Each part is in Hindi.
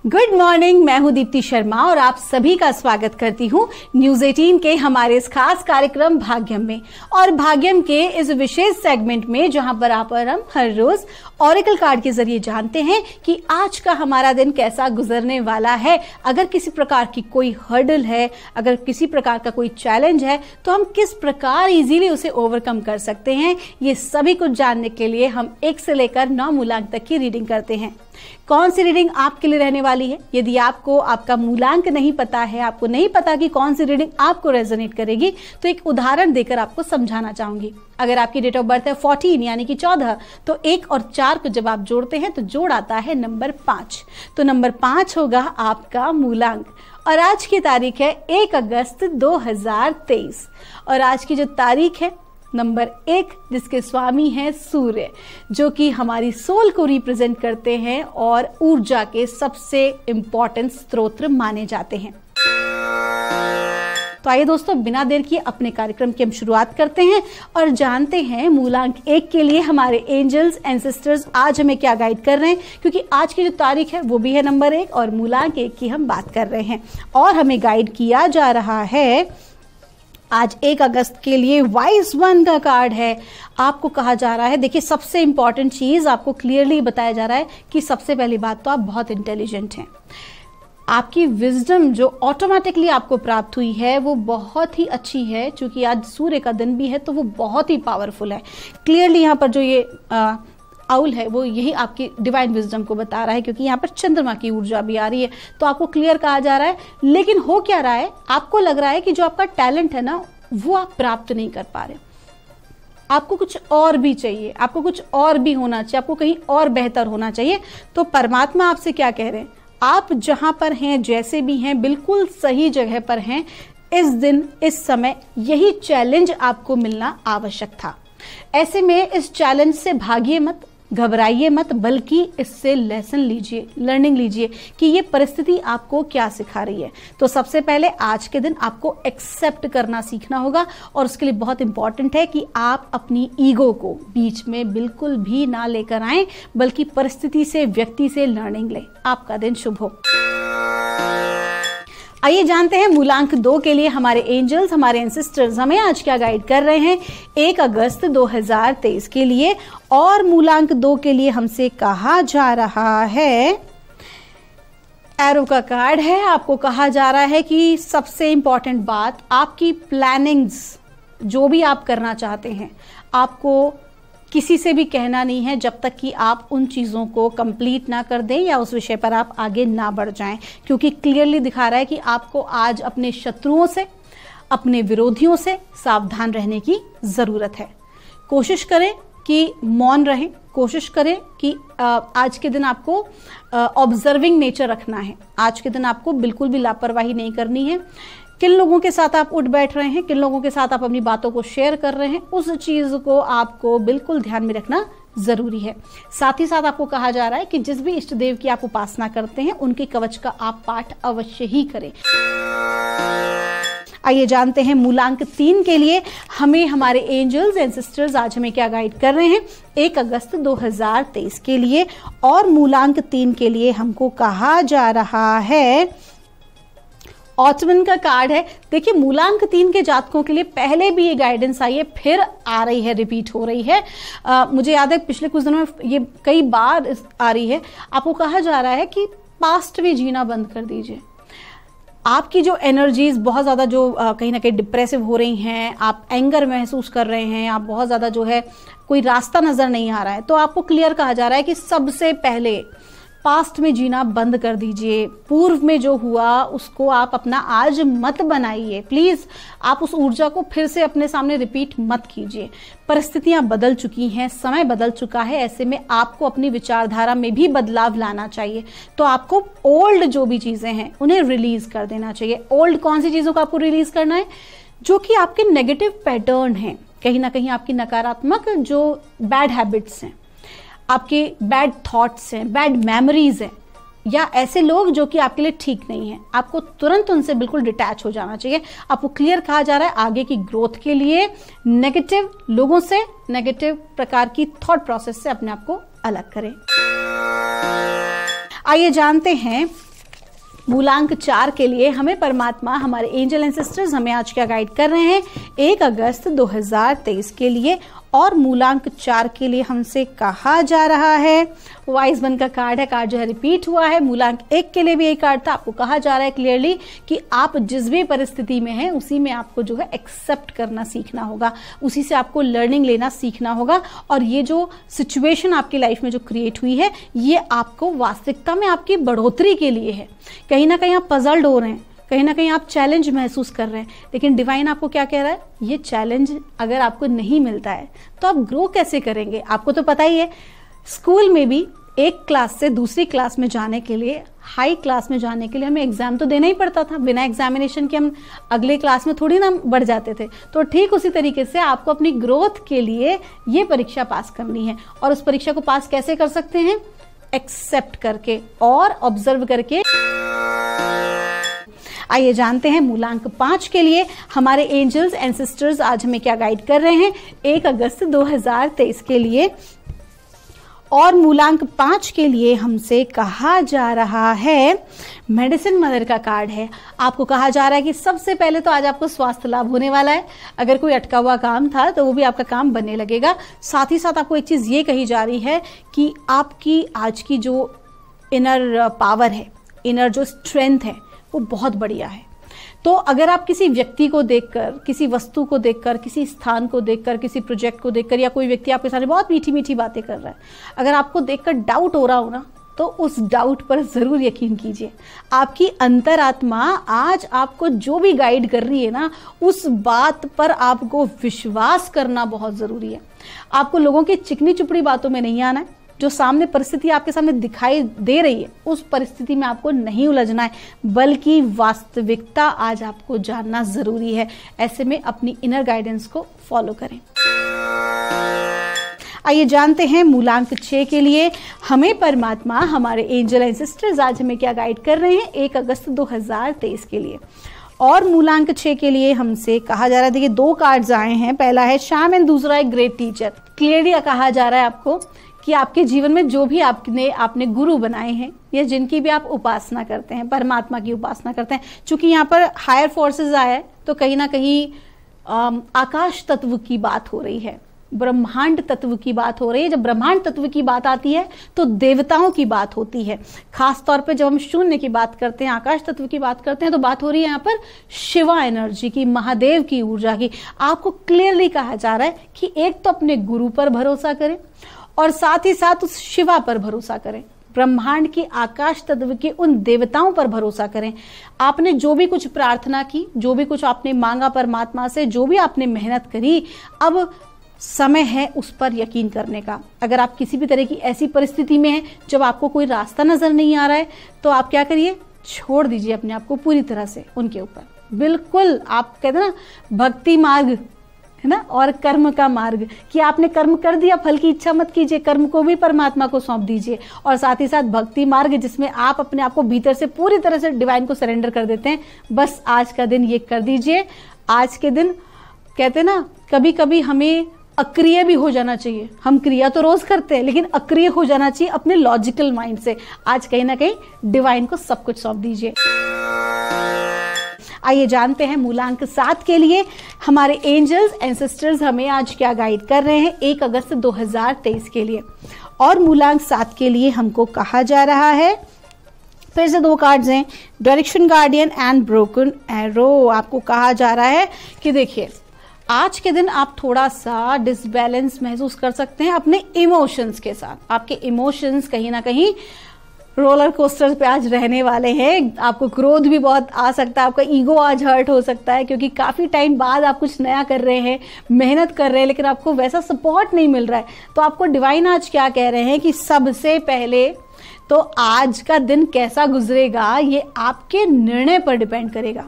गुड मॉर्निंग, मैं हूं दीप्ति शर्मा और आप सभी का स्वागत करती हूं न्यूज 18 के हमारे इस खास कार्यक्रम भाग्यम में। और भाग्यम के इस विशेष सेगमेंट में जहां पर हम हर रोज ऑरेकल कार्ड के जरिए जानते हैं कि आज का हमारा दिन कैसा गुजरने वाला है। अगर किसी प्रकार की कोई हर्डल है, अगर किसी प्रकार का कोई चैलेंज है, तो हम किस प्रकार इजीली उसे ओवरकम कर सकते हैं, ये सभी कुछ जानने के लिए हम 1 से लेकर 9 मूलांक तक की रीडिंग करते हैं। कौन सी रीडिंग आपके लिए रहने वाली है? यदि आपको आपका मूलांक नहीं पता है, आपको नहीं पता कि कौन सी रीडिंग आपको रेजोनेट करेगी, तो एक उदाहरण देकर आपको समझाना चाहूंगी। अगर आपकी डेट ऑफ बर्थ है 14 यानी कि 14, तो 1 और 4 को जब आप जोड़ते हैं तो जोड़ आता है नंबर 5। तो नंबर 5 होगा आपका मूलांक। और आज की तारीख है 1 अगस्त 2023 और आज की जो तारीख है नंबर 1, जिसके स्वामी हैं सूर्य, जो कि हमारी सोल को रिप्रेजेंट करते हैं और ऊर्जा के सबसे इंपॉर्टेंट स्रोत माने जाते हैं। तो आइए दोस्तों, बिना देर किए अपने कार्यक्रम की हम शुरुआत करते हैं और जानते हैं मूलांक 1 के लिए हमारे एंजल्स एंसेस्टर्स आज हमें क्या गाइड कर रहे हैं, क्योंकि आज की जो तारीख है वो भी है नंबर 1 और मूलांक 1 की हम बात कर रहे हैं। और हमें गाइड किया जा रहा है आज 1 अगस्त के लिए वाइज वन का कार्ड है। आपको कहा जा रहा है, देखिए सबसे इंपॉर्टेंट चीज आपको क्लियरली बताया जा रहा है कि सबसे पहली बात तो आप बहुत इंटेलिजेंट हैं। आपकी विजडम जो ऑटोमेटिकली आपको प्राप्त हुई है वो बहुत ही अच्छी है, क्योंकि आज सूर्य का दिन भी है तो वो बहुत ही पावरफुल है। क्लियरली यहाँ पर जो ये आउल है वो यही आपकी डिवाइन विजडम को बता रहा है, क्योंकि यहाँ पर चंद्रमा की ऊर्जा भी आ रही है, तो आपको क्लियर कहा जा रहा है। लेकिन हो क्या रहा है, आपको लग रहा है कि जो आपका टैलेंट है ना वो आप प्राप्त नहीं कर पा रहे, आपको कुछ और भी चाहिए, आपको कुछ और भी होना चाहिए, आपको कहीं और बेहतर होना चाहिए। तो परमात्मा आपसे क्या कह रहे हैं, आप जहां पर हैं, जैसे भी हैं, बिल्कुल सही जगह पर हैं। इस दिन इस समय यही चैलेंज आपको मिलना आवश्यक था। ऐसे में इस चैलेंज से भागिए मत, घबराइए मत, बल्कि इससे लेसन लीजिए, लर्निंग लीजिए कि ये परिस्थिति आपको क्या सिखा रही है। तो सबसे पहले आज के दिन आपको एक्सेप्ट करना सीखना होगा और उसके लिए बहुत इंपॉर्टेंट है कि आप अपनी ईगो को बीच में बिल्कुल भी ना लेकर आएं, बल्कि परिस्थिति से, व्यक्ति से लर्निंग लें। आपका दिन शुभ हो। आइए जानते हैं मूलांक 2 के लिए हमारे एंजल्स, हमारे एंसेस्टर्स हमें आज क्या गाइड कर रहे हैं 1 अगस्त 2023 के लिए। और मूलांक 2 के लिए हमसे कहा जा रहा है, एरो का कार्ड है। आपको कहा जा रहा है कि सबसे इंपॉर्टेंट बात, आपकी प्लानिंग्स जो भी आप करना चाहते हैं, आपको किसी से भी कहना नहीं है जब तक कि आप उन चीज़ों को कंप्लीट ना कर दें या उस विषय पर आप आगे ना बढ़ जाएं, क्योंकि क्लियरली दिखा रहा है कि आपको आज अपने शत्रुओं से, अपने विरोधियों से सावधान रहने की ज़रूरत है। कोशिश करें कि मौन रहें, कोशिश करें कि आज के दिन आपको ऑब्जर्विंग नेचर रखना है। आज के दिन आपको बिल्कुल भी लापरवाही नहीं करनी है। किन लोगों के साथ आप उठ बैठ रहे हैं, किन लोगों के साथ आप अपनी बातों को शेयर कर रहे हैं, उस चीज को आपको बिल्कुल ध्यान में रखना जरूरी है। साथ ही साथ आपको कहा जा रहा है कि जिस भी इष्ट देव की आप उपासना करते हैं उनके कवच का आप पाठ अवश्य ही करें। आइए जानते हैं मूलांक 3 के लिए हमें हमारे एंजल्स एंसेस्टर्स आज हमें क्या गाइड कर रहे हैं 1 अगस्त 2023 के लिए। और मूलांक 3 के लिए हमको कहा जा रहा है, ऑटमन का कार्ड है। देखिए मूलांक 3 के जातकों के लिए पहले भी ये गाइडेंस आई है, फिर आ रही है, रिपीट हो रही है। मुझे याद है पिछले कुछ दिनों में ये कई बार आ रही है। आपको कहा जा रहा है कि पास्ट में जीना बंद कर दीजिए। आपकी जो एनर्जीज बहुत ज़्यादा जो कहीं ना कहीं डिप्रेसिव हो रही हैं, आप एंगर महसूस कर रहे हैं, आप बहुत ज़्यादा जो है कोई रास्ता नज़र नहीं आ रहा है, तो आपको क्लियर कहा जा रहा है कि सबसे पहले पास्ट में जीना बंद कर दीजिए। पूर्व में जो हुआ उसको आप अपना आज मत बनाइए। प्लीज आप उस ऊर्जा को फिर से अपने सामने रिपीट मत कीजिए। परिस्थितियां बदल चुकी हैं, समय बदल चुका है, ऐसे में आपको अपनी विचारधारा में भी बदलाव लाना चाहिए। तो आपको ओल्ड जो भी चीजें हैं उन्हें रिलीज कर देना चाहिए। ओल्ड कौन सी चीजों को आपको रिलीज करना है? जो कि आपके नेगेटिव पैटर्न हैं, कहीं ना कहीं आपकी नकारात्मक जो बैड हैबिट्स हैं, आपके बैड थॉट्स हैं, बैड मेमोरीज हैं, या ऐसे लोग जो कि आपके लिए ठीक नहीं है, आपको तुरंत उनसे बिल्कुल डिटैच हो जाना चाहिए। आपको क्लियर कहा जा रहा है आगे की ग्रोथ के लिए नेगेटिव लोगों से, नेगेटिव प्रकार की थॉट प्रोसेस से अपने आप को अलग करें। आइए जानते हैं मूलांक 4 के लिए हमें परमात्मा, हमारे एंजल एंड सिस्टर्स हमें आज क्या गाइड कर रहे हैं 1 अगस्त 2023 के लिए। और मूलांक 4 के लिए हमसे कहा जा रहा है, वाइज वन का कार्ड है, कार्ड जो है रिपीट हुआ है। मूलांक 1 के लिए भी एक कार्ड था। आपको कहा जा रहा है क्लियरली कि आप जिस भी परिस्थिति में हैं उसी में आपको जो है एक्सेप्ट करना सीखना होगा, उसी से आपको लर्निंग लेना सीखना होगा। और ये जो सिचुएशन आपकी लाइफ में जो क्रिएट हुई है ये आपको वास्तविकता में आपकी बढ़ोतरी के लिए है। कहीं ना कहीं आप पजल्ड हो रहे हैं, कहीं ना कहीं आप चैलेंज महसूस कर रहे हैं, लेकिन डिवाइन आपको क्या कह रहा है, ये चैलेंज अगर आपको नहीं मिलता है तो आप ग्रो कैसे करेंगे। आपको तो पता ही है, स्कूल में भी एक क्लास से दूसरी क्लास में जाने के लिए, हाई क्लास में जाने के लिए हमें एग्जाम तो देना ही पड़ता था। बिना एग्जामिनेशन के हम अगले क्लास में थोड़ी ना बढ़ जाते थे। तो ठीक उसी तरीके से आपको अपनी ग्रोथ के लिए ये परीक्षा पास करनी है। और उस परीक्षा को पास कैसे कर सकते हैं, एक्सेप्ट करके और ऑब्जर्व करके। आइए जानते हैं मूलांक 5 के लिए हमारे एंजल्स एंड सिस्टर्स आज हमें क्या गाइड कर रहे हैं 1 अगस्त 2023 के लिए। और मूलांक 5 के लिए हमसे कहा जा रहा है, मेडिसिन मदर का कार्ड है। आपको कहा जा रहा है कि सबसे पहले तो आज आपको स्वास्थ्य लाभ होने वाला है। अगर कोई अटका हुआ काम था तो वो भी आपका काम बनने लगेगा। साथ ही साथ आपको एक चीज ये कही जा रही है कि आपकी आज की जो इनर पावर है, इनर जो स्ट्रेंथ है वो बहुत बढ़िया है। तो अगर आप किसी व्यक्ति को देखकर, किसी वस्तु को देखकर, किसी स्थान को देखकर, किसी प्रोजेक्ट को देखकर, या कोई व्यक्ति आपके सामने बहुत मीठी मीठी बातें कर रहा है, अगर आपको देखकर डाउट हो रहा हो ना, तो उस डाउट पर जरूर यकीन कीजिए। आपकी अंतरात्मा आज आपको जो भी गाइड कर रही है ना, उस बात पर आपको विश्वास करना बहुत जरूरी है। आपको लोगों की चिकनी चुपड़ी बातों में नहीं आना है। जो सामने परिस्थिति आपके सामने दिखाई दे रही है उस परिस्थिति में आपको नहीं उलझना है, बल्कि वास्तविकता आज आपको जानना जरूरी है। ऐसे में अपनी इनर गाइडेंस को फॉलो करें। आइए जानते हैं मूलांक 6 के लिए हमें परमात्मा, हमारे एंजल एंड सिस्टर्स आज हमें क्या गाइड कर रहे हैं 1 अगस्त 2023 के लिए। और मूलांक 6 के लिए हमसे कहा जा रहा है, देखिए 2 कार्ड्स आए हैं, पहला है शैम एंड दूसरा है ग्रेट टीचर। क्लियरली कहा जा रहा है आपको कि आपके जीवन में जो भी आपने गुरु बनाए हैं या जिनकी भी आप उपासना करते हैं, परमात्मा की उपासना करते हैं, चूंकि यहाँ पर हायर फोर्सेस आया है तो कहीं ना कहीं आकाश तत्व की बात हो रही है, ब्रह्मांड तत्व की बात हो रही है। जब ब्रह्मांड तत्व की बात आती है तो देवताओं की बात होती है। खास तौर पे जब हम शून्य की बात करते हैं, आकाश तत्व की बात करते हैं, तो बात हो रही है यहाँ पर शिवा एनर्जी की, महादेव की ऊर्जा की। आपको क्लियरली कहा जा रहा है कि एक तो अपने गुरु पर भरोसा करें और साथ ही साथ उस शिवा पर भरोसा करें, ब्रह्मांड की, आकाश तत्व के उन देवताओं पर भरोसा करें। आपने जो भी कुछ प्रार्थना की, जो भी कुछ आपने मांगा परमात्मा से, जो भी आपने मेहनत करी, अब समय है उस पर यकीन करने का। अगर आप किसी भी तरह की ऐसी परिस्थिति में हैं जब आपको कोई रास्ता नजर नहीं आ रहा है, तो आप क्या करिए, छोड़ दीजिए अपने आप को पूरी तरह से उनके ऊपर। बिल्कुल, आप कहते ना भक्ति मार्ग है ना, और कर्म का मार्ग, कि आपने कर्म कर दिया, फल की इच्छा मत कीजिए, कर्म को भी परमात्मा को सौंप दीजिए। और साथ ही साथ भक्ति मार्ग, जिसमें आप अपने आप को भीतर से पूरी तरह से डिवाइन को सरेंडर कर देते हैं। बस आज का दिन ये कर दीजिए। आज के दिन कहते ना, कभी कभी हमें अक्रिय भी हो जाना चाहिए। हम क्रिया तो रोज करते हैं, लेकिन अक्रिय हो जाना चाहिए अपने लॉजिकल माइंड से। आज कहीं ना कहीं डिवाइन को सब कुछ सौंप दीजिए। आइए जानते हैं मूलांक 7 के लिए हमारे एंजल्स एंड सिस्टर्स हमें आज क्या गाइड कर रहे हैं 1 अगस्त 2023 के लिए। और मूलांक 7 के लिए हमको कहा जा रहा है, फिर से 2 कार्ड्स हैं, direction guardian and broken arrow. आपको कहा जा रहा है कि देखिए, आज के दिन आप थोड़ा सा डिसबैलेंस महसूस कर सकते हैं अपने इमोशंस के साथ। आपके इमोशंस कहीं ना कहीं रोलर कोस्टर पे आज रहने वाले हैं। आपको क्रोध भी बहुत आ सकता है, आपका ईगो आज हर्ट हो सकता है, क्योंकि काफी टाइम बाद आप कुछ नया कर रहे हैं, मेहनत कर रहे हैं, लेकिन आपको वैसा सपोर्ट नहीं मिल रहा है। तो आपको डिवाइन आज क्या कह रहे हैं कि सबसे पहले तो आज का दिन कैसा गुजरेगा ये आपके निर्णय पर डिपेंड करेगा,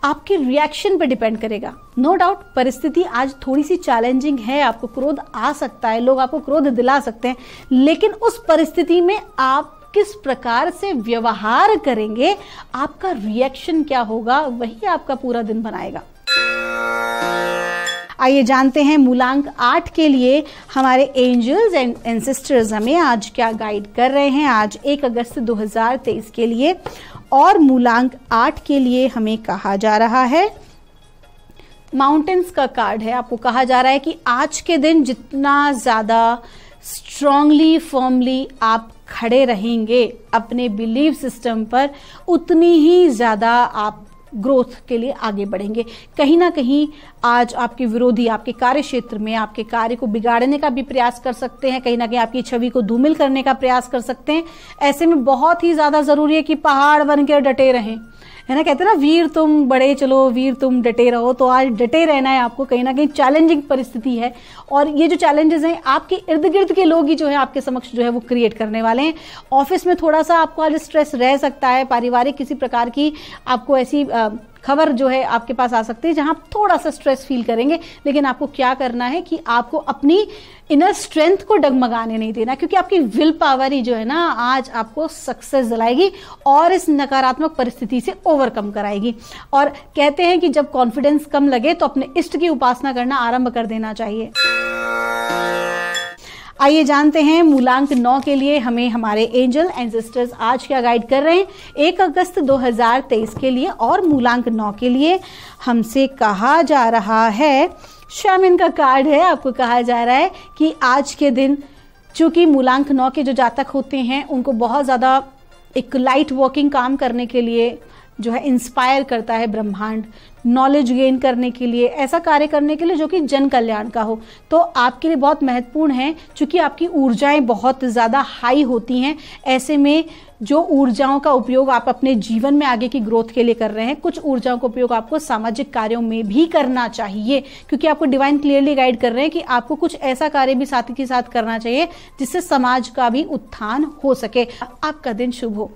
आपके रिएक्शन पे डिपेंड करेगा। नो डाउट परिस्थिति आज थोड़ी सी चैलेंजिंग है, आपको क्रोध आ सकता है, लोग आपको क्रोध दिला सकते हैं, लेकिन उस परिस्थिति में आप किस प्रकार से व्यवहार करेंगे, आपका रिएक्शन क्या होगा, वही आपका पूरा दिन बनाएगा। आइए जानते हैं मूलांक 8 के लिए हमारे एंजल्स एंड सिस्टर्स हमें आज क्या गाइड कर रहे हैं आज 1 अगस्त 2023 के लिए। और मूलांक 8 के लिए हमें कहा जा रहा है, माउंटेन्स का कार्ड है। आपको कहा जा रहा है कि आज के दिन जितना ज़्यादा स्ट्रांगली फर्मली आप खड़े रहेंगे अपने बिलीव सिस्टम पर, उतनी ही ज़्यादा आप ग्रोथ के लिए आगे बढ़ेंगे। कहीं ना कहीं आज आपके विरोधी आपके कार्य क्षेत्र में आपके कार्य को बिगाड़ने का भी प्रयास कर सकते हैं, कहीं ना कहीं आपकी छवि को धूमिल करने का प्रयास कर सकते हैं। ऐसे में बहुत ही ज्यादा जरूरी है कि पहाड़ बनकर डटे रहें, है ना, कहते हैं ना, वीर तुम बड़े चलो, वीर तुम डटे रहो। तो आज डटे रहना है आपको। कहीं ना कहीं चैलेंजिंग परिस्थिति है और ये जो चैलेंजेस हैं आपके इर्द गिर्द के लोग ही जो है आपके समक्ष जो है वो क्रिएट करने वाले हैं। ऑफिस में थोड़ा सा आपको आज स्ट्रेस रह सकता है, पारिवारिक किसी प्रकार की आपको ऐसी खबर जो है आपके पास आ सकती है जहां आप थोड़ा सा स्ट्रेस फील करेंगे। लेकिन आपको क्या करना है कि आपको अपनी इनर स्ट्रेंथ को डगमगाने नहीं देना, क्योंकि आपकी विल पावर ही जो है ना आज आपको सक्सेस दिलाएगी और इस नकारात्मक परिस्थिति से ओवरकम कराएगी। और कहते हैं कि जब कॉन्फिडेंस कम लगे तो अपने इष्ट की उपासना करना आरंभ कर देना चाहिए। आइए जानते हैं मूलांक 9 के लिए हमें हमारे एंजल एंसेस्टर्स आज क्या गाइड कर रहे हैं 1 अगस्त 2023 के लिए। और मूलांक 9 के लिए हमसे कहा जा रहा है, शामिन का कार्ड है। आपको कहा जा रहा है कि आज के दिन, चूंकि मूलांक 9 के जो जातक होते हैं उनको बहुत ज़्यादा एक लाइट वॉकिंग काम करने के लिए जो है इंस्पायर करता है ब्रह्मांड, नॉलेज गेन करने के लिए, ऐसा कार्य करने के लिए जो कि जन कल्याण का हो। तो आपके लिए बहुत महत्वपूर्ण है, क्योंकि आपकी ऊर्जाएं बहुत ज़्यादा हाई होती हैं। ऐसे में जो ऊर्जाओं का उपयोग आप अपने जीवन में आगे की ग्रोथ के लिए कर रहे हैं, कुछ ऊर्जाओं का उपयोग आपको सामाजिक कार्यों में भी करना चाहिए, क्योंकि आपको डिवाइन क्लियरली गाइड कर रहे हैं कि आपको कुछ ऐसा कार्य भी साथ के साथ करना चाहिए जिससे समाज का भी उत्थान हो सके। आपका दिन शुभ हो।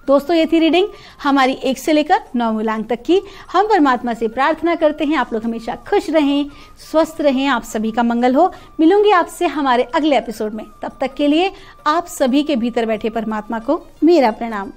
दोस्तों, ये थी रीडिंग हमारी 1 से लेकर 9 मूलांक तक की। हम परमात्मा से प्रार्थना करते हैं आप लोग हमेशा खुश रहें, स्वस्थ रहें, आप सभी का मंगल हो। मिलूंगी आपसे हमारे अगले एपिसोड में। तब तक के लिए आप सभी के भीतर बैठे परमात्मा को मेरा प्रणाम।